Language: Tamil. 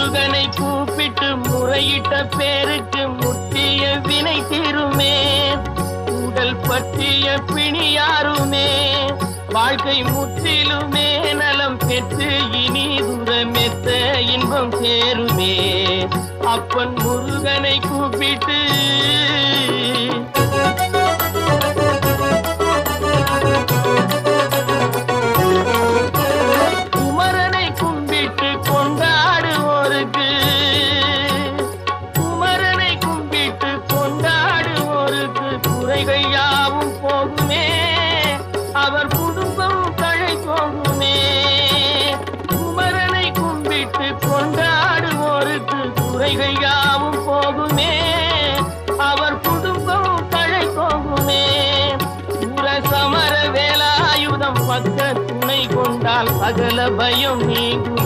முருகனை கூப்பிட்டு முறையிட்ட பேருக்கு முற்றிய வினை தீருமே. உடல் பற்றிய பிணியாருமே வாழ்க்கை முற்றிலுமே நலம் பெற்று இனி தூரமெத்த இன்பம் சேருமே. அப்பன் முருகனை கூப்பிட்டு குமரனை கும்பிட்டு கொண்டாடுவோருக்கு குமரனை கும்பிட்டு கொண்டாடுவோருக்கு குறைகள் யாவும் போகுமே. அவர் குடும்பம் தழை போகுமே. குமரனை கும்பிட்டு கொண்டாடுவோருக்கு குறைகள் யாவும் போகுமே. அவர் குடும்பம் தழை போகுமே. சமர வேலாயுதம் பக்க துணை கொண்டால் சகல பயம் நீங்கும்.